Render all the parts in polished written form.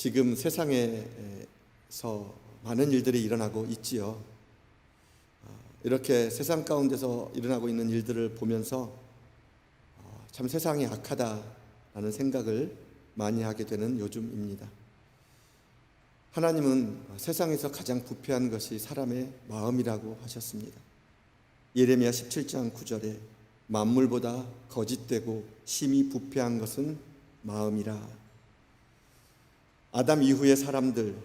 지금 세상에서 많은 일들이 일어나고 있지요. 이렇게 세상 가운데서 일어나고 있는 일들을 보면서 참 세상이 악하다라는 생각을 많이 하게 되는 요즘입니다. 하나님은 세상에서 가장 부패한 것이 사람의 마음이라고 하셨습니다. 예레미야 17장 9절에 만물보다 거짓되고 심히 부패한 것은 마음이라. 아담 이후의 사람들,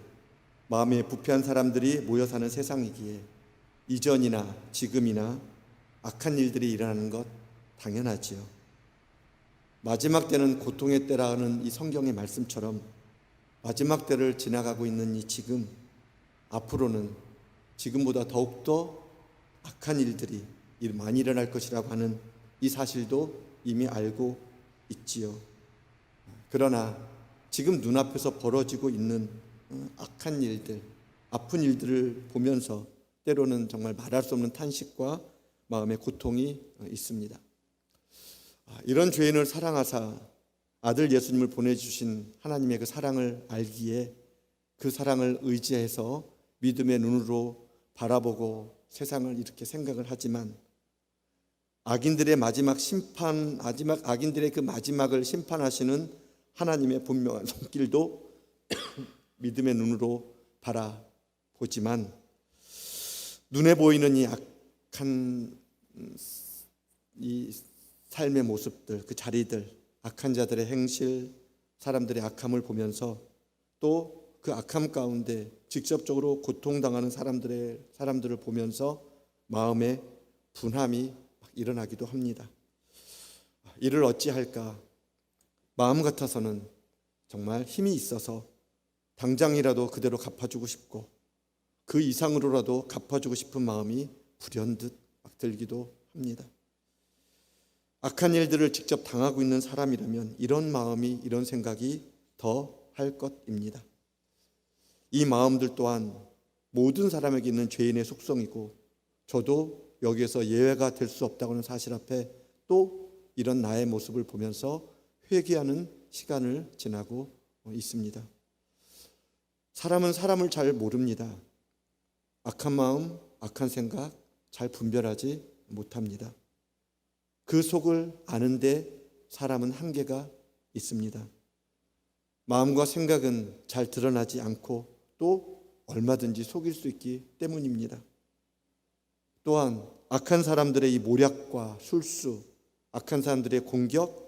마음에 부패한 사람들이 모여 사는 세상이기에 이전이나 지금이나 악한 일들이 일어나는 것 당연하지요. 마지막 때는 고통의 때라는 이 성경의 말씀처럼 마지막 때를 지나가고 있는 이 지금, 앞으로는 지금보다 더욱더 악한 일들이 많이 일어날 것이라고 하는 이 사실도 이미 알고 있지요. 그러나 지금 눈앞에서 벌어지고 있는 악한 일들, 아픈 일들을 보면서 때로는 정말 말할 수 없는 탄식과 마음의 고통이 있습니다. 이런 죄인을 사랑하사 아들 예수님을 보내주신 하나님의 그 사랑을 알기에 그 사랑을 의지해서 믿음의 눈으로 바라보고 세상을 이렇게 생각을 하지만 악인들의 마지막 심판, 악인들의 그 마지막을 심판하시는 하나님의 분명한 손길도 믿음의 눈으로 바라보지만 눈에 보이는 이 악한 이 삶의 모습들, 그 자리들, 악한 자들의 행실, 사람들의 악함을 보면서 또 그 악함 가운데 직접적으로 고통당하는 사람들을 보면서 마음에 분함이 일어나기도 합니다. 이를 어찌할까? 마음 같아서는 정말 힘이 있어서 당장이라도 그대로 갚아주고 싶고 그 이상으로라도 갚아주고 싶은 마음이 불현듯 막 들기도 합니다. 악한 일들을 직접 당하고 있는 사람이라면 이런 마음이, 이런 생각이 더 할 것입니다. 이 마음들 또한 모든 사람에게 있는 죄인의 속성이고 저도 여기에서 예외가 될 수 없다고는 사실 앞에 또 이런 나의 모습을 보면서 회개하는 시간을 지나고 있습니다. 사람은 사람을 잘 모릅니다. 악한 마음, 악한 생각 잘 분별하지 못합니다. 그 속을 아는데 사람은 한계가 있습니다. 마음과 생각은 잘 드러나지 않고 또 얼마든지 속일 수 있기 때문입니다. 또한 악한 사람들의 이 모략과 술수, 악한 사람들의 공격,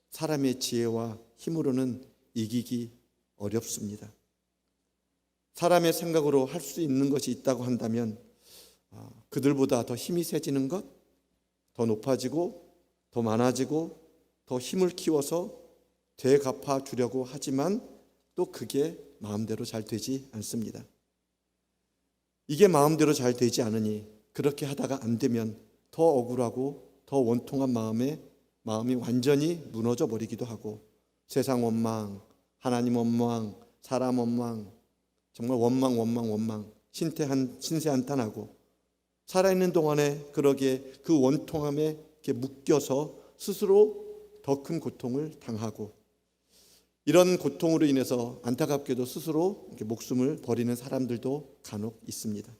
사람의 지혜와 힘으로는 이기기 어렵습니다. 사람의 생각으로 할 수 있는 것이 있다고 한다면 그들보다 더 힘이 세지는 것, 더 높아지고 더 많아지고 더 힘을 키워서 되갚아 주려고 하지만 또 그게 마음대로 잘 되지 않습니다. 이게 마음대로 잘 되지 않으니 그렇게 하다가 안 되면 더 억울하고 더 원통한 마음이 완전히 무너져 버리기도 하고 세상 원망, 하나님 원망, 사람 원망, 정말 원망 신세 한탄하고 살아있는 동안에 그러기에 그 원통함에 이렇게 묶여서 스스로 더 큰 고통을 당하고 이런 고통으로 인해서 안타깝게도 스스로 이렇게 목숨을 버리는 사람들도 간혹 있습니다.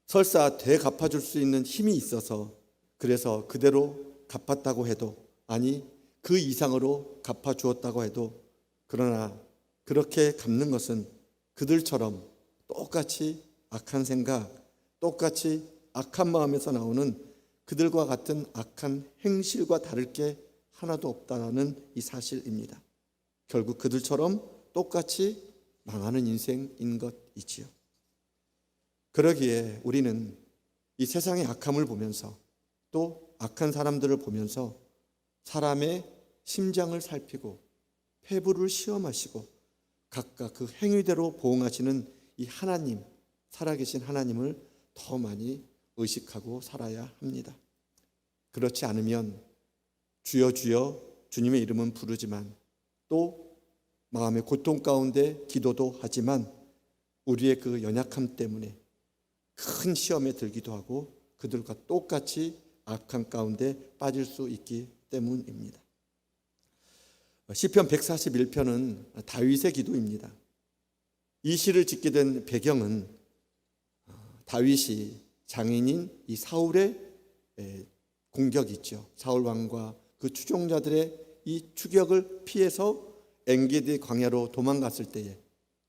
설사 되갚아줄 수 있는 힘이 있어서 그래서 그대로 갚았다고 해도 아니 그 이상으로 갚아주었다고 해도 그러나 그렇게 갚는 것은 그들처럼 똑같이 악한 생각, 똑같이 악한 마음에서 나오는 그들과 같은 악한 행실과 다를 게 하나도 없다는 이 사실입니다. 결국 그들처럼 똑같이 망하는 인생인 것이지요. 그러기에 우리는 이 세상의 악함을 보면서 또 악한 사람들을 보면서 사람의 심장을 살피고 폐부를 시험하시고 각각 그 행위대로 보응하시는 이 하나님, 살아계신 하나님을 더 많이 의식하고 살아야 합니다. 그렇지 않으면 주여 주여 주님의 이름은 부르지만 또 마음의 고통 가운데 기도도 하지만 우리의 그 연약함 때문에 큰 시험에 들기도 하고 그들과 똑같이 악한 가운데 빠질 수 있기 때문입니다. 시편 141편은 다윗의 기도입니다. 이 시를 짓게 된 배경은 다윗이 장인인 이 사울의 공격이죠. 사울 왕과 그 추종자들의 이 추격을 피해서 엔게디 광야로 도망갔을 때에,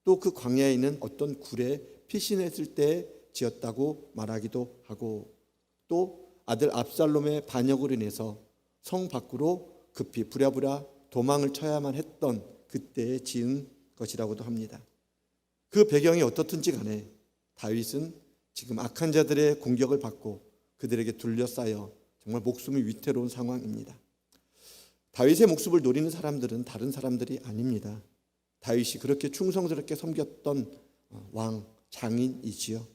또 그 광야에 있는 어떤 굴에 피신했을 때에 지었다고 말하기도 하고, 또 아들 압살롬의 반역으로 인해서 성 밖으로 급히 부랴부랴 도망을 쳐야만 했던 그때에 지은 것이라고도 합니다. 그 배경이 어떻든지 간에 다윗은 지금 악한 자들의 공격을 받고 그들에게 둘러싸여 정말 목숨이 위태로운 상황입니다. 다윗의 목숨을 노리는 사람들은 다른 사람들이 아닙니다. 다윗이 그렇게 충성스럽게 섬겼던 왕, 장인이지요.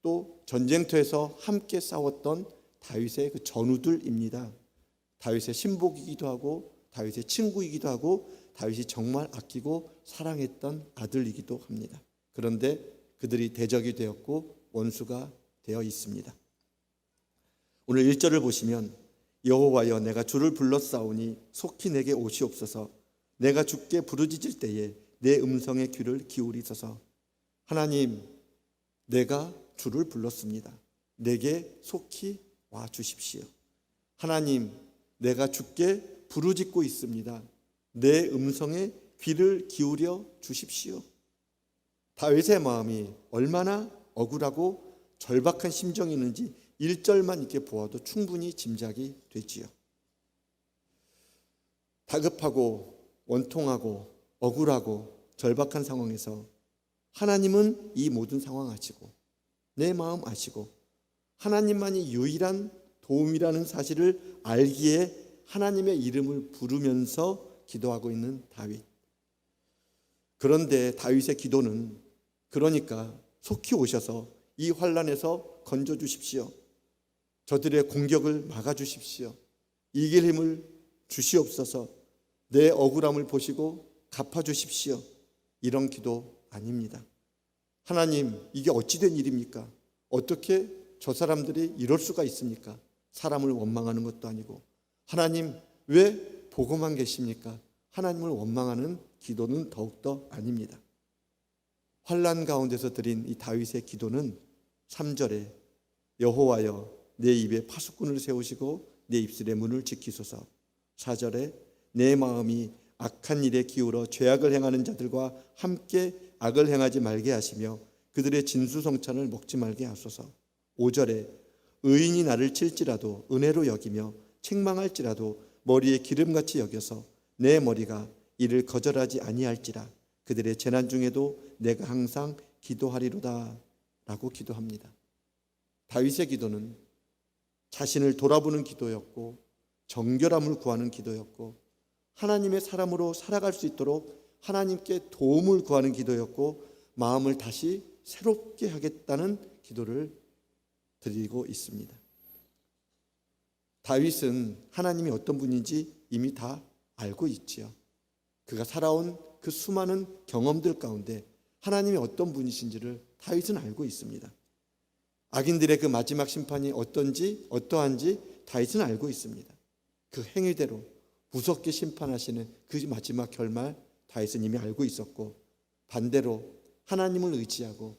또 전쟁터에서 함께 싸웠던 다윗의 그 전우들입니다. 다윗의 신복이기도 하고 다윗의 친구이기도 하고 다윗이 정말 아끼고 사랑했던 아들이기도 합니다. 그런데 그들이 대적이 되었고 원수가 되어 있습니다. 오늘 1절을 보시면 여호와여 내가 주를 불렀사오니 속히 내게 오시옵소서. 내가 주께 부르짖을 때에 내 음성에 귀를 기울이소서. 하나님, 내가 주를 불렀습니다. 내게 속히 와 주십시오. 하나님, 내가 주께 부르짖고 있습니다. 내 음성에 귀를 기울여 주십시오. 다윗의 마음이 얼마나 억울하고 절박한 심정이 있는지 1절만 이렇게 보아도 충분히 짐작이 되지요. 다급하고 원통하고 억울하고 절박한 상황에서 하나님은 이 모든 상황 아시고 내 마음 아시고 하나님만이 유일한 도움이라는 사실을 알기에 하나님의 이름을 부르면서 기도하고 있는 다윗. 그런데 다윗의 기도는 그러니까 속히 오셔서 이 환난에서 건져 주십시오. 저들의 공격을 막아 주십시오. 이길 힘을 주시옵소서. 내 억울함을 보시고 갚아 주십시오. 이런 기도 아닙니다. 하나님, 이게 어찌 된 일입니까? 어떻게 저 사람들이 이럴 수가 있습니까? 사람을 원망하는 것도 아니고. 하나님, 왜 보고만 계십니까? 하나님을 원망하는 기도는 더욱더 아닙니다. 환난 가운데서 드린 이 다윗의 기도는 3절에 여호와여 내 입에 파수꾼을 세우시고 내 입술의 문을 지키소서. 4절에 내 마음이 악한 일에 기울어 죄악을 행하는 자들과 함께 악을 행하지 말게 하시며 그들의 진수성찬을 먹지 말게 하소서. 5절에 의인이 나를 칠지라도 은혜로 여기며 책망할지라도 머리에 기름같이 여겨서 내 머리가 이를 거절하지 아니할지라. 그들의 재난 중에도 내가 항상 기도하리로다 라고 기도합니다. 다윗의 기도는 자신을 돌아보는 기도였고 정결함을 구하는 기도였고 하나님의 사람으로 살아갈 수 있도록 하나님께 도움을 구하는 기도였고 마음을 다시 새롭게 하겠다는 기도를 드리고 있습니다. 다윗은 하나님이 어떤 분인지 이미 다 알고 있지요. 그가 살아온 그 수많은 경험들 가운데 하나님이 어떤 분이신지를 다윗은 알고 있습니다. 악인들의 그 마지막 심판이 어떠한지 다윗은 알고 있습니다. 그 행위대로 무섭게 심판하시는 그 마지막 결말 다윗은 이미 알고 있었고, 반대로 하나님을 의지하고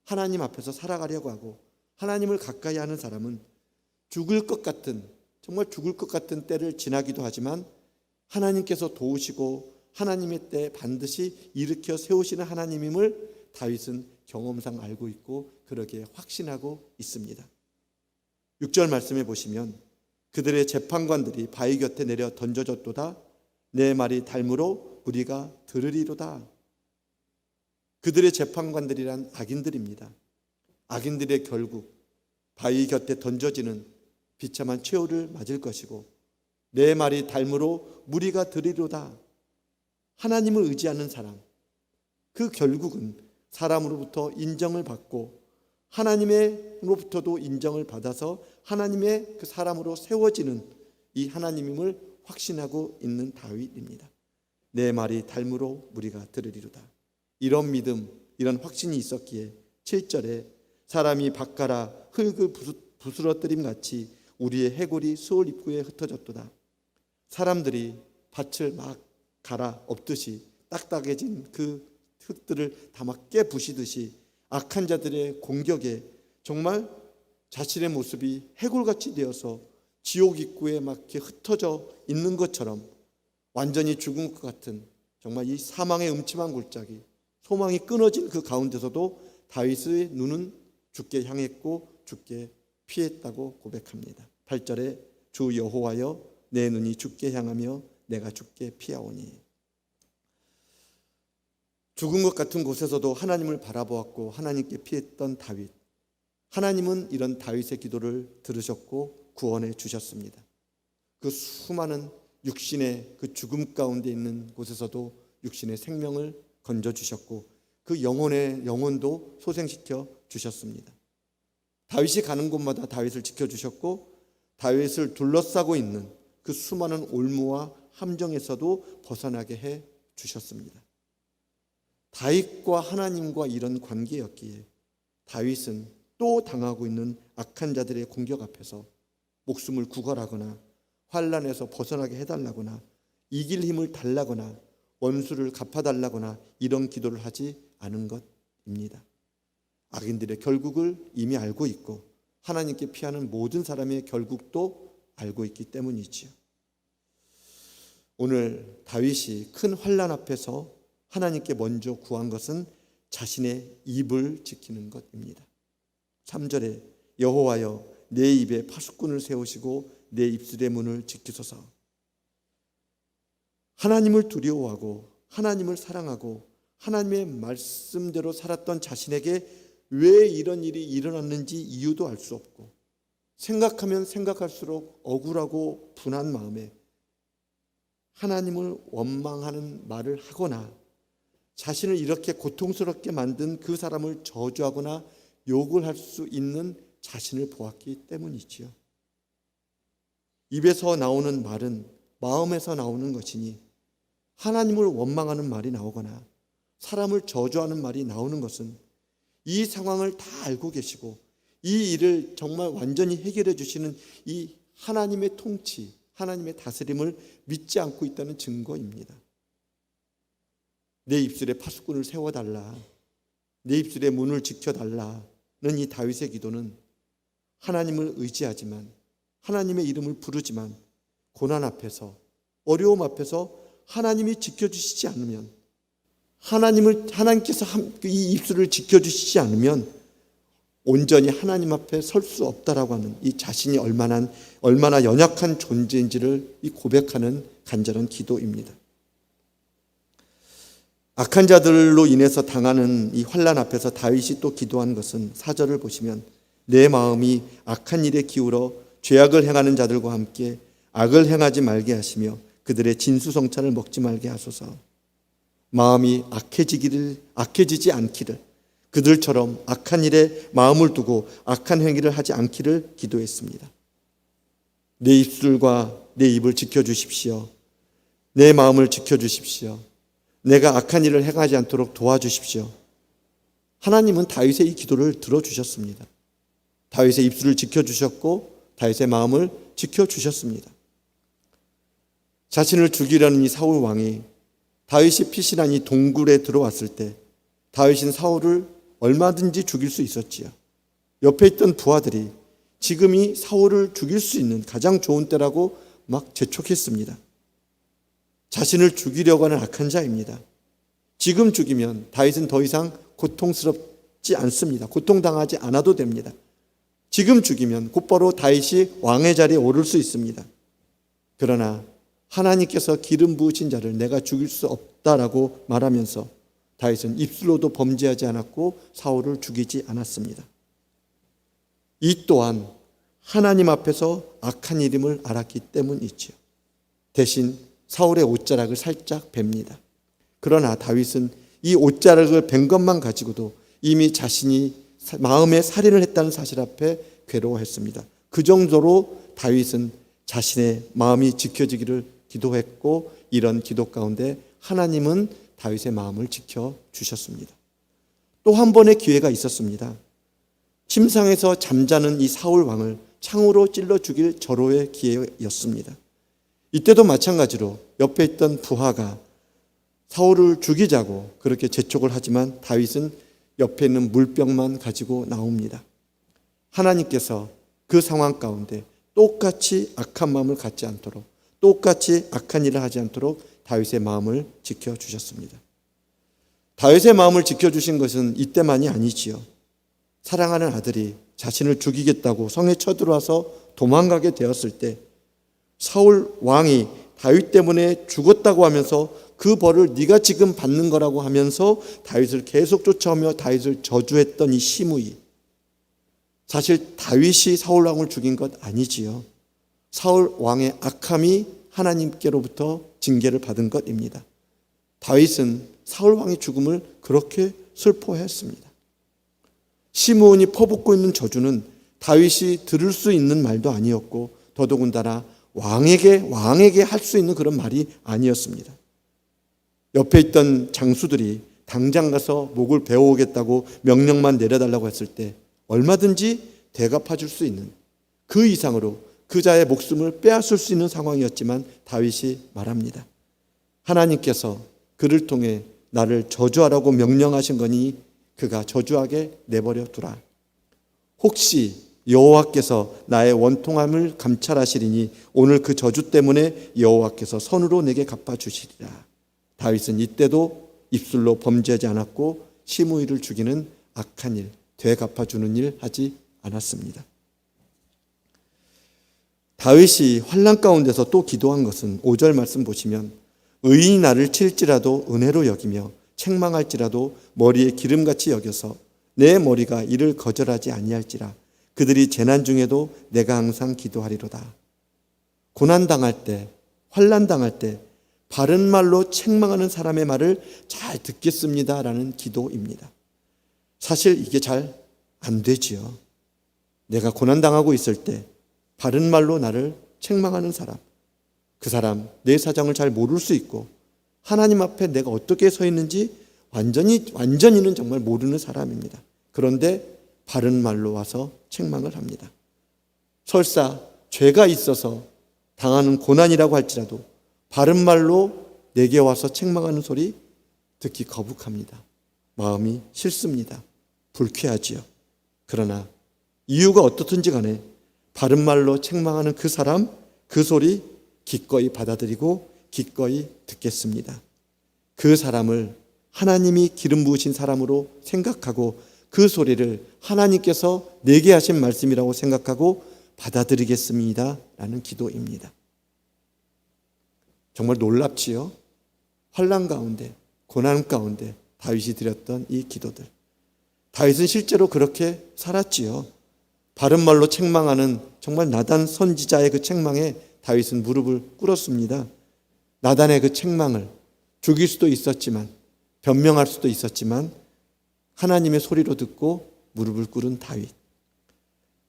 하나님 앞에서 살아가려고 하고 하나님을 가까이 하는 사람은 죽을 것 같은, 정말 죽을 것 같은 때를 지나기도 하지만 하나님께서 도우시고 하나님의 때 반드시 일으켜 세우시는 하나님임을 다윗은 경험상 알고 있고 그러기에 확신하고 있습니다. 6절 말씀해 보시면 그들의 재판관들이 바위 곁에 내려 던져졌도다. 내 말이 닮으로 우리가 들으리로다. 그들의 재판관들이란 악인들입니다. 악인들의 결국 바위 곁에 던져지는 비참한 최후를 맞을 것이고 내 말이 닮으로 무리가 들으리로다. 하나님을 의지하는 사람, 그 결국은 사람으로부터 인정을 받고 하나님으로부터도 인정을 받아서 하나님의 그 사람으로 세워지는 이 하나님임을 확신하고 있는 다윗입니다. 내 말이 닮으로 무리가 들으리로다. 이런 믿음, 이런 확신이 있었기에 7절에 사람이 밭가라 흙을 부스러뜨림 같이 우리의 해골이 수월 입구에 흩어졌도다. 사람들이 밭을 막 갈아엎듯이 딱딱해진 그 흙들을 다 막 깨부시듯이 악한 자들의 공격에 정말 자신의 모습이 해골같이 되어서 지옥 입구에 막 이렇게 흩어져 있는 것처럼 완전히 죽은 것 같은 정말 이 사망의 음침한 골짜기, 소망이 끊어진 그 가운데서도 다윗의 눈은 주께 향했고 주께 피했다고 고백합니다. 8절에 주 여호와여 내 눈이 주께 향하며 내가 주께 피하오니. 죽은 것 같은 곳에서도 하나님을 바라보았고 하나님께 피했던 다윗. 하나님은 이런 다윗의 기도를 들으셨고 구원해 주셨습니다. 그 수많은 육신의 그 죽음 가운데 있는 곳에서도 육신의 생명을 건져주셨고 그 영혼도 소생시켜 주셨습니다. 다윗이 가는 곳마다 다윗을 지켜주셨고 다윗을 둘러싸고 있는 그 수많은 올무와 함정에서도 벗어나게 해 주셨습니다. 다윗과 하나님과 이런 관계였기에 다윗은 또 당하고 있는 악한 자들의 공격 앞에서 목숨을 구걸하거나 환난에서 벗어나게 해달라거나 이길 힘을 달라거나 원수를 갚아달라거나 이런 기도를 하지 않은 것입니다. 악인들의 결국을 이미 알고 있고 하나님께 피하는 모든 사람의 결국도 알고 있기 때문이지요. 오늘 다윗이 큰 환난 앞에서 하나님께 먼저 구한 것은 자신의 입을 지키는 것입니다. 3절에 여호와여 내 입에 파수꾼을 세우시고 내 입술의 문을 지키소서. 하나님을 두려워하고 하나님을 사랑하고 하나님의 말씀대로 살았던 자신에게 왜 이런 일이 일어났는지 이유도 알 수 없고 생각하면 생각할수록 억울하고 분한 마음에 하나님을 원망하는 말을 하거나 자신을 이렇게 고통스럽게 만든 그 사람을 저주하거나 욕을 할 수 있는 자신을 보았기 때문이지요. 입에서 나오는 말은 마음에서 나오는 것이니 하나님을 원망하는 말이 나오거나 사람을 저주하는 말이 나오는 것은 이 상황을 다 알고 계시고 이 일을 정말 완전히 해결해 주시는 이 하나님의 통치, 하나님의 다스림을 믿지 않고 있다는 증거입니다. 내 입술에 파수꾼을 세워달라, 내 입술의 문을 지켜달라는 이 다윗의 기도는 하나님을 의지하지만 하나님의 이름을 부르지만 고난 앞에서 어려움 앞에서 하나님이 지켜주시지 않으면 하나님께서 이 입술을 지켜주시지 않으면 온전히 하나님 앞에 설 수 없다라고 하는 이 자신이 얼마나 연약한 존재인지를 고백하는 간절한 기도입니다. 악한 자들로 인해서 당하는 이 환난 앞에서 다윗이 또 기도한 것은 4절을 보시면 내 마음이 악한 일에 기울어 죄악을 행하는 자들과 함께 악을 행하지 말게 하시며 그들의 진수성찬을 먹지 말게 하소서. 마음이 악해지지 않기를, 그들처럼 악한 일에 마음을 두고 악한 행위를 하지 않기를 기도했습니다. 내 입술과 내 입을 지켜주십시오. 내 마음을 지켜주십시오. 내가 악한 일을 행하지 않도록 도와주십시오. 하나님은 다윗의 이 기도를 들어주셨습니다. 다윗의 입술을 지켜주셨고 다윗의 마음을 지켜주셨습니다. 자신을 죽이려는 이 사울 왕이 다윗이 피신한 이 동굴에 들어왔을 때 다윗은 사울을 얼마든지 죽일 수 있었지요. 옆에 있던 부하들이 지금이 사울을 죽일 수 있는 가장 좋은 때라고 막 재촉했습니다. 자신을 죽이려고 하는 악한 자입니다. 지금 죽이면 다윗은 더 이상 고통스럽지 않습니다. 고통당하지 않아도 됩니다. 지금 죽이면 곧바로 다윗이 왕의 자리에 오를 수 있습니다. 그러나 하나님께서 기름 부으신 자를 내가 죽일 수 없다라고 말하면서 다윗은 입술로도 범죄하지 않았고 사울을 죽이지 않았습니다. 이 또한 하나님 앞에서 악한 일임을 알았기 때문이지요. 대신 사울의 옷자락을 살짝 뱁니다. 그러나 다윗은 이 옷자락을 벤 것만 가지고도 이미 자신이 마음에 살인을 했다는 사실 앞에 괴로워했습니다. 그 정도로 다윗은 자신의 마음이 지켜지기를 기도했고 이런 기도 가운데 하나님은 다윗의 마음을 지켜주셨습니다. 또 한 번의 기회가 있었습니다. 침상에서 잠자는 이 사울 왕을 창으로 찔러 죽일 절호의 기회였습니다. 이때도 마찬가지로 옆에 있던 부하가 사울을 죽이자고 그렇게 재촉을 하지만 다윗은 옆에 있는 물병만 가지고 나옵니다. 하나님께서 그 상황 가운데 똑같이 악한 마음을 갖지 않도록, 똑같이 악한 일을 하지 않도록 다윗의 마음을 지켜주셨습니다. 다윗의 마음을 지켜주신 것은 이때만이 아니지요. 사랑하는 아들이 자신을 죽이겠다고 성에 쳐들어와서 도망가게 되었을 때 사울 왕이 다윗 때문에 죽었다고 하면서 그 벌을 네가 지금 받는 거라고 하면서 다윗을 계속 쫓아오며 다윗을 저주했던 이 시므이, 사실 다윗이 사울 왕을 죽인 것 아니지요. 사울 왕의 악함이 하나님께로부터 징계를 받은 것입니다. 다윗은 사울 왕의 죽음을 그렇게 슬퍼했습니다. 시므온이 퍼붓고 있는 저주는 다윗이 들을 수 있는 말도 아니었고 더더군다나 왕에게 할 수 있는 그런 말이 아니었습니다. 옆에 있던 장수들이 당장 가서 목을 베어오겠다고 명령만 내려달라고 했을 때 얼마든지 대갚아 줄 수 있는 그 이상으로 그자의 목숨을 빼앗을 수 있는 상황이었지만 다윗이 말합니다. 하나님께서 그를 통해 나를 저주하라고 명령하신 거니 그가 저주하게 내버려 두라. 혹시 여호와께서 나의 원통함을 감찰하시리니 오늘 그 저주 때문에 여호와께서 선으로 내게 갚아주시리라. 다윗은 이때도 입술로 범죄하지 않았고 시므이를 죽이는 악한 일, 되갚아주는 일 하지 않았습니다. 다윗이 환난 가운데서 또 기도한 것은 5절 말씀 보시면 의인이 나를 칠지라도 은혜로 여기며 책망할지라도 머리에 기름같이 여겨서 내 머리가 이를 거절하지 아니할지라. 그들이 재난 중에도 내가 항상 기도하리로다. 고난당할 때, 환난당할 때 바른 말로 책망하는 사람의 말을 잘 듣겠습니다라는 기도입니다. 사실 이게 잘 안 되지요. 내가 고난당하고 있을 때 바른 말로 나를 책망하는 사람, 그 사람 내 사정을 잘 모를 수 있고 하나님 앞에 내가 어떻게 서 있는지 완전히는 정말 모르는 사람입니다. 그런데 바른 말로 와서 책망을 합니다. 설사 죄가 있어서 당하는 고난이라고 할지라도 바른 말로 내게 와서 책망하는 소리 듣기 거북합니다. 마음이 싫습니다. 불쾌하지요. 그러나 이유가 어떻든지 간에 바른 말로 책망하는 그 사람, 그 소리 기꺼이 받아들이고 기꺼이 듣겠습니다. 그 사람을 하나님이 기름 부으신 사람으로 생각하고 그 소리를 하나님께서 내게 하신 말씀이라고 생각하고 받아들이겠습니다 라는 기도입니다. 정말 놀랍지요? 환난 가운데, 고난 가운데 다윗이 드렸던 이 기도들. 다윗은 실제로 그렇게 살았지요. 바른 말로 책망하는 정말 나단 선지자의 그 책망에 다윗은 무릎을 꿇었습니다. 나단의 그 책망을 죽일 수도 있었지만, 변명할 수도 있었지만 하나님의 소리로 듣고 무릎을 꿇은 다윗.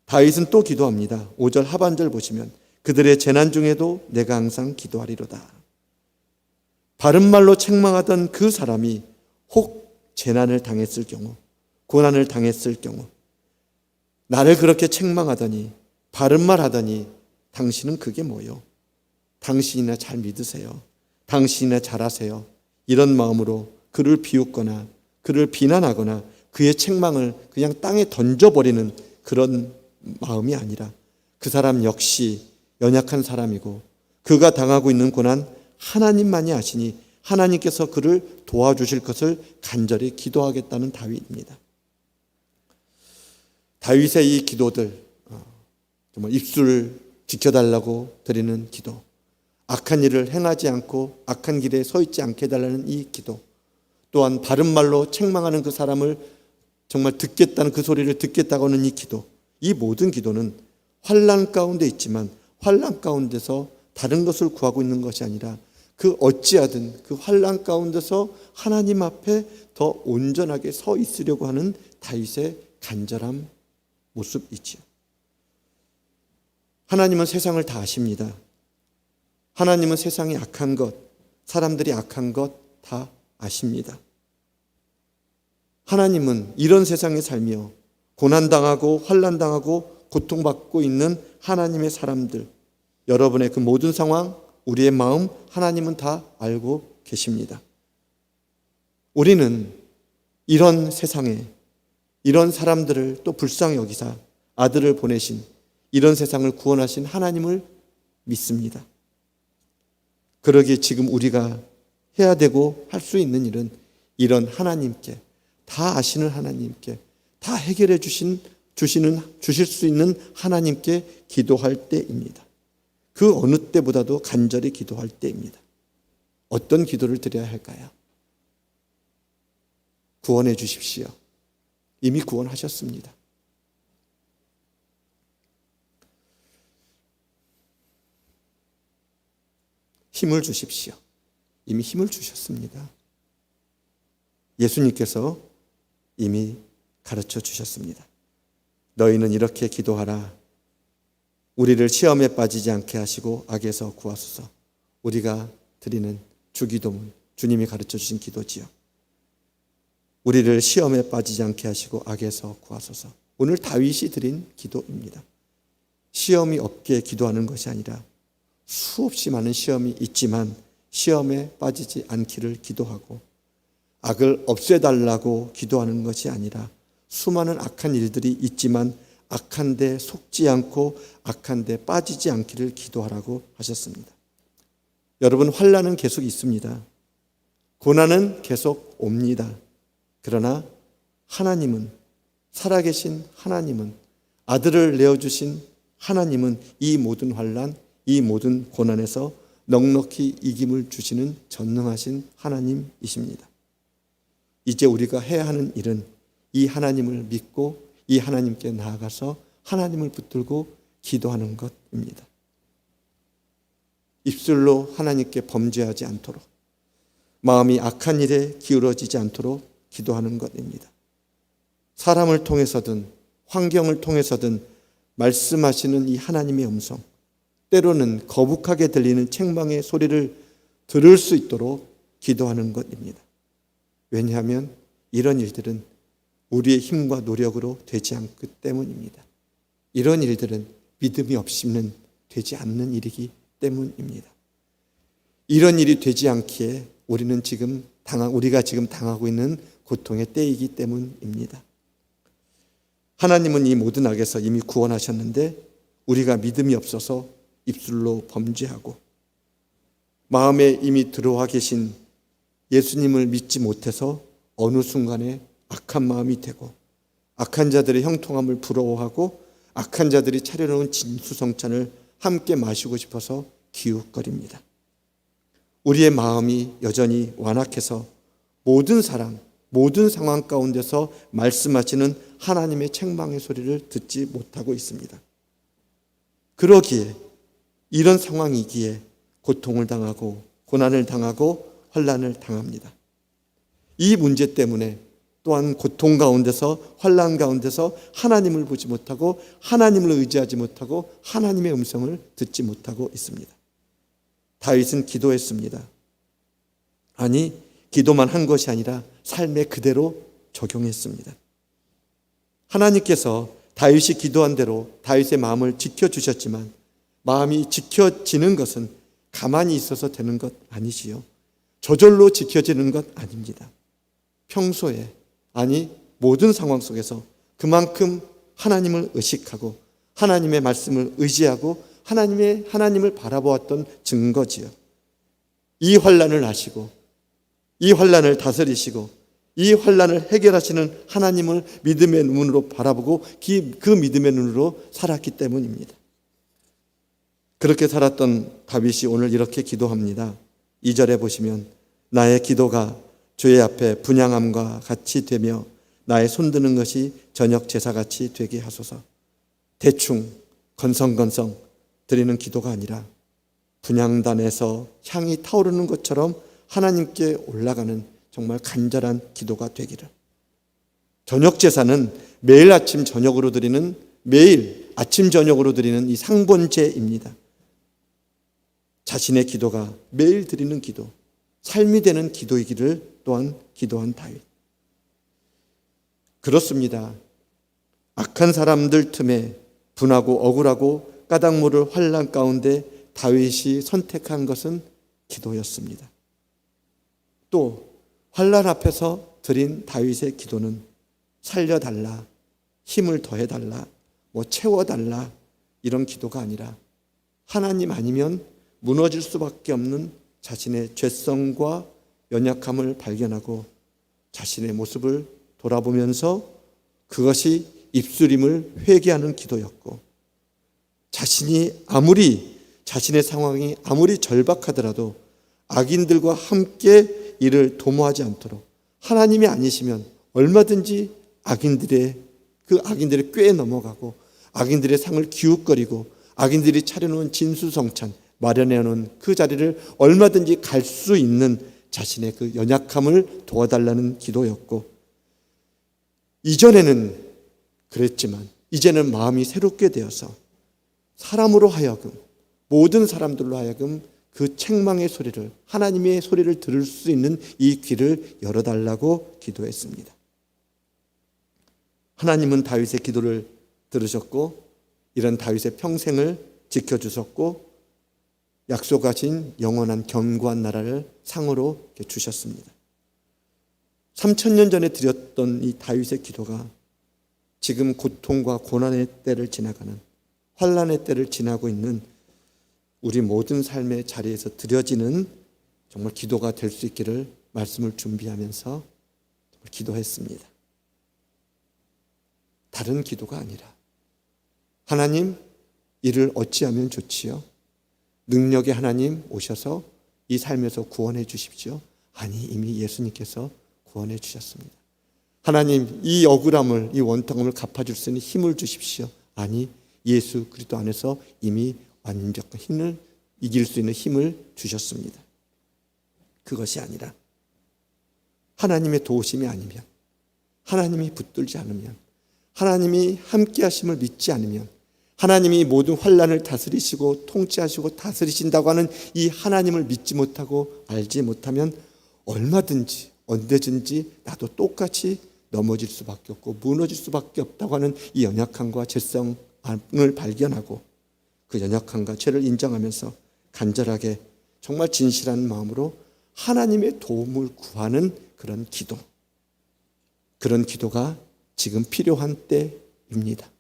다윗은 또 기도합니다. 5절 하반절 보시면 그들의 재난 중에도 내가 항상 기도하리로다. 바른 말로 책망하던 그 사람이 혹 재난을 당했을 경우, 고난을 당했을 경우, 나를 그렇게 책망하더니 바른 말 하더니 당신은 그게 뭐요? 당신이나 잘 믿으세요. 당신이나 잘하세요. 이런 마음으로 그를 비웃거나 그를 비난하거나 그의 책망을 그냥 땅에 던져버리는 그런 마음이 아니라 그 사람 역시 연약한 사람이고 그가 당하고 있는 고난 하나님만이 아시니 하나님께서 그를 도와주실 것을 간절히 기도하겠다는 다윗입니다. 다윗의 이 기도들, 정말 입술을 지켜달라고 드리는 기도, 악한 일을 행하지 않고 악한 길에 서 있지 않게 해달라는 이 기도, 또한 바른 말로 책망하는 그 사람을 정말 듣겠다는 그 소리를 듣겠다고 하는 이 기도, 이 모든 기도는 환난 가운데 있지만 환난 가운데서 다른 것을 구하고 있는 것이 아니라 그 어찌하든 그 환난 가운데서 하나님 앞에 더 온전하게 서 있으려고 하는 다윗의 간절한 모습이지요. 하나님은 세상을 다 아십니다. 하나님은 세상이 악한 것, 사람들이 악한 것 다 아십니다. 하나님은 이런 세상에 살며 고난당하고 환난당하고 고통받고 있는 하나님의 사람들, 여러분의 그 모든 상황, 우리의 마음 하나님은 다 알고 계십니다. 우리는 이런 세상에 이런 사람들을 또 불쌍히 여기사 아들을 보내신 이런 세상을 구원하신 하나님을 믿습니다. 그러기에 지금 우리가 해야 되고 할 수 있는 일은 이런 하나님께, 다 아시는 하나님께, 다 해결해 주실 수 있는 하나님께 기도할 때입니다. 그 어느 때보다도 간절히 기도할 때입니다. 어떤 기도를 드려야 할까요? 구원해 주십시오. 이미 구원하셨습니다. 힘을 주십시오. 이미 힘을 주셨습니다. 예수님께서 이미 가르쳐 주셨습니다. 너희는 이렇게 기도하라. 우리를 시험에 빠지지 않게 하시고 악에서 구하소서. 우리가 드리는 주기도문, 주님이 가르쳐 주신 기도지요. 우리를 시험에 빠지지 않게 하시고 악에서 구하소서. 오늘 다윗이 드린 기도입니다. 시험이 없게 기도하는 것이 아니라 수없이 많은 시험이 있지만 시험에 빠지지 않기를 기도하고, 악을 없애달라고 기도하는 것이 아니라 수많은 악한 일들이 있지만 악한 데 속지 않고 악한 데 빠지지 않기를 기도하라고 하셨습니다. 여러분, 환난은 계속 있습니다. 고난은 계속 옵니다. 그러나 하나님은, 살아계신 하나님은, 아들을 내어주신 하나님은 이 모든 환난, 이 모든 고난에서 넉넉히 이김을 주시는 전능하신 하나님이십니다. 이제 우리가 해야 하는 일은 이 하나님을 믿고 이 하나님께 나아가서 하나님을 붙들고 기도하는 것입니다. 입술로 하나님께 범죄하지 않도록, 마음이 악한 일에 기울어지지 않도록 기도하는 것입니다. 사람을 통해서든 환경을 통해서든 말씀하시는 이 하나님의 음성, 때로는 거북하게 들리는 책망의 소리를 들을 수 있도록 기도하는 것입니다. 왜냐하면 이런 일들은 우리의 힘과 노력으로 되지 않기 때문입니다. 이런 일들은 믿음이 없이는 되지 않는 일이기 때문입니다. 이런 일이 되지 않기에 우리가 지금 당하고 있는 고통의 때이기 때문입니다. 하나님은 이 모든 악에서 이미 구원하셨는데 우리가 믿음이 없어서 입술로 범죄하고 마음에 이미 들어와 계신 예수님을 믿지 못해서 어느 순간에 악한 마음이 되고, 악한 자들의 형통함을 부러워하고 악한 자들이 차려놓은 진수성찬을 함께 마시고 싶어서 기웃거립니다. 우리의 마음이 여전히 완악해서 모든 사람, 모든 상황 가운데서 말씀하시는 하나님의 책망의 소리를 듣지 못하고 있습니다. 그러기에, 이런 상황이기에 고통을 당하고 고난을 당하고 환난을 당합니다. 이 문제 때문에 또한 고통 가운데서, 환난 가운데서 하나님을 보지 못하고 하나님을 의지하지 못하고 하나님의 음성을 듣지 못하고 있습니다. 다윗은 기도했습니다. 아니, 기도만 한 것이 아니라 삶에 그대로 적용했습니다. 하나님께서 다윗이 기도한 대로 다윗의 마음을 지켜주셨지만, 마음이 지켜지는 것은 가만히 있어서 되는 것 아니지요. 저절로 지켜지는 것 아닙니다. 평소에, 아니 모든 상황 속에서 그만큼 하나님을 의식하고 하나님의 말씀을 의지하고 하나님을 바라보았던 증거지요. 이 환난을 아시고 이 환난을 다스리시고 이 환난을 해결하시는 하나님을 믿음의 눈으로 바라보고 그 믿음의 눈으로 살았기 때문입니다. 그렇게 살았던 다윗이 오늘 이렇게 기도합니다. 2절에 보시면, 나의 기도가 주의 앞에 분향함과 같이 되며 나의 손드는 것이 저녁 제사같이 되게 하소서. 대충 건성건성 드리는 기도가 아니라 분향단에서 향이 타오르는 것처럼 하나님께 올라가는 정말 간절한 기도가 되기를. 저녁 제사는 매일 아침 저녁으로 드리는, 매일 아침 저녁으로 드리는 이 상번제입니다. 자신의 기도가 매일 드리는 기도, 삶이 되는 기도이기를 또한 기도한 다윗. 그렇습니다. 악한 사람들 틈에 분하고 억울하고 까닭 모를 환난 가운데 다윗이 선택한 것은 기도였습니다. 또 환난 앞에서 드린 다윗의 기도는 살려달라, 힘을 더해달라, 채워달라 이런 기도가 아니라 하나님 아니면 무너질 수밖에 없는 자신의 죄성과 연약함을 발견하고 자신의 모습을 돌아보면서 그것이 입술임을 회개하는 기도였고, 자신의 상황이 아무리 절박하더라도 악인들과 함께 이를 도모하지 않도록 하나님이 아니시면 얼마든지 악인들의 꾀에 넘어가고 악인들의 상을 기웃거리고 악인들이 차려놓은 진수성찬 마련해놓은 그 자리를 얼마든지 갈 수 있는 자신의 그 연약함을 도와달라는 기도였고, 이전에는 그랬지만 이제는 마음이 새롭게 되어서 사람으로 하여금, 모든 사람들로 하여금 그 책망의 소리를, 하나님의 소리를 들을 수 있는 이 귀를 열어달라고 기도했습니다. 하나님은 다윗의 기도를 들으셨고 이런 다윗의 평생을 지켜주셨고 약속하신 영원한 견고한 나라를 상으로 주셨습니다. 3000년 전에 드렸던 이 다윗의 기도가 지금 고통과 고난의 때를 지나가는, 환난의 때를 지나고 있는 우리 모든 삶의 자리에서 드려지는 정말 기도가 될 수 있기를 말씀을 준비하면서 정말 기도했습니다. 다른 기도가 아니라 하나님, 이를 어찌하면 좋지요? 능력의 하나님 오셔서 이 삶에서 구원해 주십시오. 아니, 이미 예수님께서 구원해 주셨습니다. 하나님, 이 억울함을, 이 원통함을 갚아줄 수 있는 힘을 주십시오. 아니, 예수 그리스도 안에서 이미 완벽한 힘을 이길 수 있는 힘을 주셨습니다. 그것이 아니라 하나님의 도우심이 아니면, 하나님이 붙들지 않으면, 하나님이 함께 하심을 믿지 않으면, 하나님이 모든 환난을 다스리시고 통치하시고 다스리신다고 하는 이 하나님을 믿지 못하고 알지 못하면 얼마든지 언제든지 나도 똑같이 넘어질 수밖에 없고 무너질 수밖에 없다고 하는 이 연약함과 죄성을 발견하고 그 연약함과 죄를 인정하면서 간절하게 정말 진실한 마음으로 하나님의 도움을 구하는 그런 기도, 그런 기도가 지금 필요한 때입니다.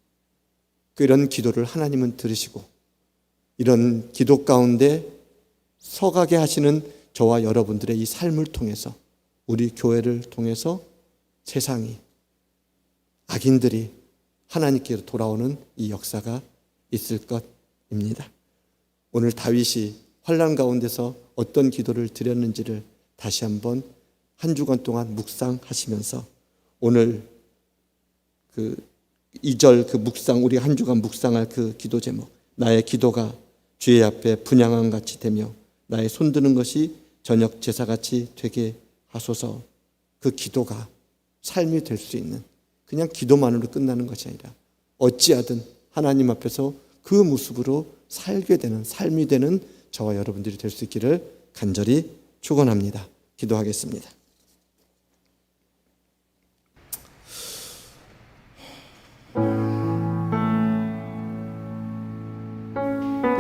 이런 기도를 하나님은 들으시고 이런 기도 가운데 서가게 하시는 저와 여러분들의 이 삶을 통해서, 우리 교회를 통해서 세상이, 악인들이 하나님께로 돌아오는 이 역사가 있을 것입니다. 오늘 다윗이 환난 가운데서 어떤 기도를 드렸는지를 다시 한번 한 주간 동안 묵상하시면서 오늘 그 2절 그 묵상, 우리 한 주간 묵상할 그 기도 제목, 나의 기도가 주의 앞에 분향한 같이 되며 나의 손드는 것이 저녁 제사같이 되게 하소서. 그 기도가 삶이 될 수 있는, 그냥 기도만으로 끝나는 것이 아니라 어찌하든 하나님 앞에서 그 모습으로 살게 되는, 삶이 되는 저와 여러분들이 될 수 있기를 간절히 축원합니다. 기도하겠습니다.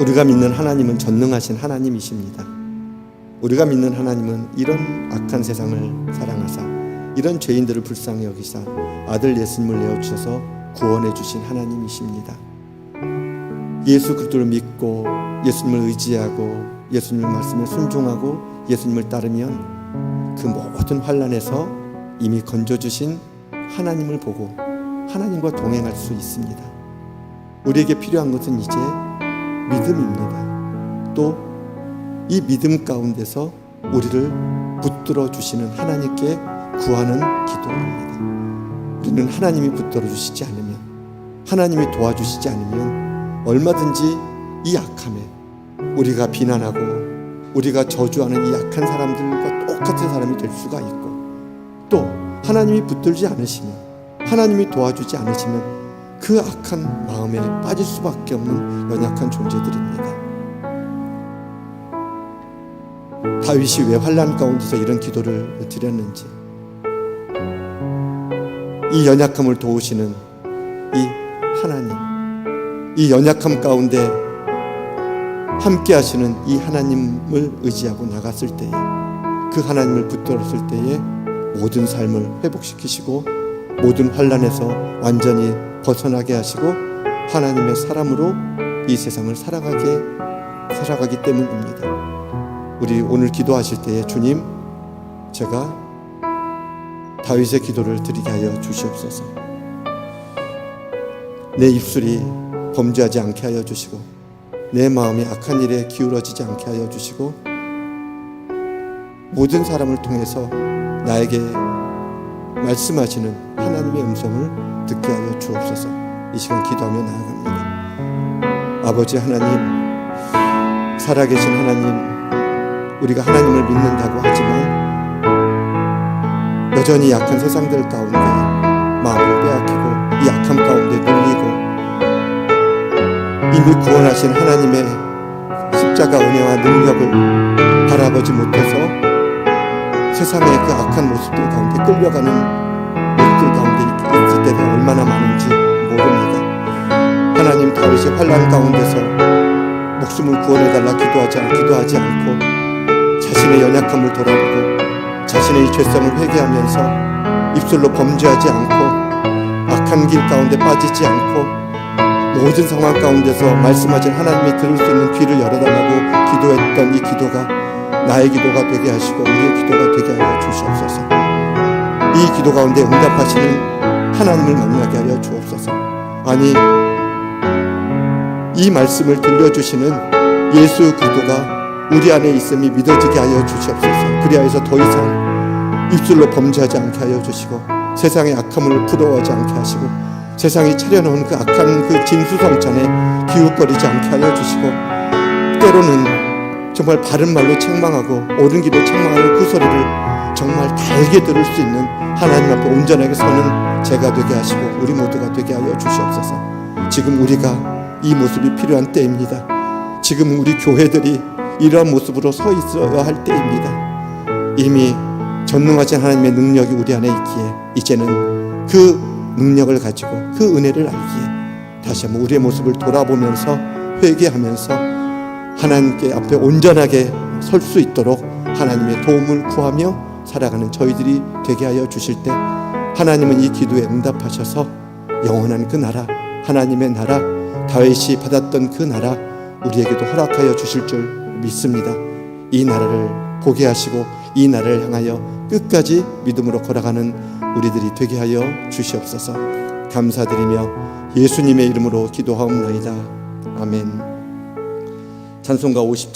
우리가 믿는 하나님은 전능하신 하나님이십니다. 우리가 믿는 하나님은 이런 악한 세상을 사랑하사 이런 죄인들을 불쌍히 여기사 아들 예수님을 내어주셔서 구원해 주신 하나님이십니다. 예수 그리스도를 믿고 예수님을 의지하고 예수님 말씀에 순종하고 예수님을 따르면 그 모든 환난에서 이미 건져주신 하나님을 보고 하나님과 동행할 수 있습니다. 우리에게 필요한 것은 이제 믿음입니다. 또 이 믿음 가운데서 우리를 붙들어 주시는 하나님께 구하는 기도입니다. 우리는 하나님이 붙들어 주시지 않으면, 하나님이 도와주시지 않으면 얼마든지 이 악함에 우리가 비난하고 우리가 저주하는 이 악한 사람들과 똑같은 사람이 될 수가 있고, 또 하나님이 붙들지 않으시면, 하나님이 도와주지 않으시면 그 악한 마음에 빠질 수밖에 없는 연약한 존재들입니다. 다윗이 왜 환난 가운데서 이런 기도를 드렸는지, 이 연약함을 도우시는 이 하나님, 이 연약함 가운데 함께 하시는 이 하나님을 의지하고 나갔을 때에, 그 하나님을 붙들었을 때에 모든 삶을 회복시키시고 모든 환난에서 완전히 벗어나게 하시고 하나님의 사람으로 이 세상을 살아가기 때문입니다. 우리 오늘 기도하실 때에 주님, 제가 다윗의 기도를 드리게 하여 주시옵소서. 내 입술이 범죄하지 않게 하여 주시고 내 마음이 악한 일에 기울어지지 않게 하여 주시고 모든 사람을 통해서 나에게 말씀하시는 하나님의 음성을 듣게 하여 주옵소서. 이 시간 기도하며 나아갑니다. 아버지 하나님, 살아계신 하나님, 우리가 하나님을 믿는다고 하지만 여전히 약한 세상들 가운데 마음을 빼앗기고 이 약함 가운데 눌리고 이미 구원하신 하나님의 십자가 은혜와 능력을 바라보지 못해서 세상의 그 악한 모습들 가운데 끌려가는 모습들 가운데 있을 때가 얼마나 많은지 모릅니다. 하나님, 다윗의 환난 가운데서 목숨을 구원해달라 기도하지 않고 자신의 연약함을 돌아보고 자신의 이 죄성을 회개하면서 입술로 범죄하지 않고 악한 길 가운데 빠지지 않고 모든 상황 가운데서 말씀하신 하나님이 들을 수 있는 귀를 열어달라고 기도했던 이 기도가 나의 기도가 되게 하시고 우리의 기도가 되게 하여 주시옵소서. 이 기도 가운데 응답하시는 하나님을 만나게 하여 주옵소서. 아니, 이 말씀을 들려주시는 예수 그리스도가 우리 안에 있음이 믿어지게 하여 주시옵소서. 그리하여서 더 이상 입술로 범죄하지 않게 하여 주시고 세상의 악함을 부러워하지 않게 하시고 세상이 차려놓은 그 악한 그 진수성찬에 기웃거리지 않게 하여 주시고 때로는 정말 바른 말로 책망하고 옳은 길로 책망하는 그 소리를 정말 달게 들을 수 있는 하나님 앞에 온전하게 서는 제가 되게 하시고 우리 모두가 되게 하여 주시옵소서. 지금 우리가 이 모습이 필요한 때입니다. 지금 우리 교회들이 이러한 모습으로 서 있어야 할 때입니다. 이미 전능하신 하나님의 능력이 우리 안에 있기에 이제는 그 능력을 가지고 그 은혜를 알기에 다시 한번 우리의 모습을 돌아보면서 회개하면서 하나님께 앞에 온전하게 설 수 있도록 하나님의 도움을 구하며 살아가는 저희들이 되게 하여 주실 때 하나님은 이 기도에 응답하셔서 영원한 그 나라, 하나님의 나라, 다윗이 받았던 그 나라 우리에게도 허락하여 주실 줄 믿습니다. 이 나라를 보게 하시고 이 나라를 향하여 끝까지 믿음으로 걸어가는 우리들이 되게 하여 주시옵소서. 감사드리며 예수님의 이름으로 기도하옵나이다. 아멘. 찬송가 50장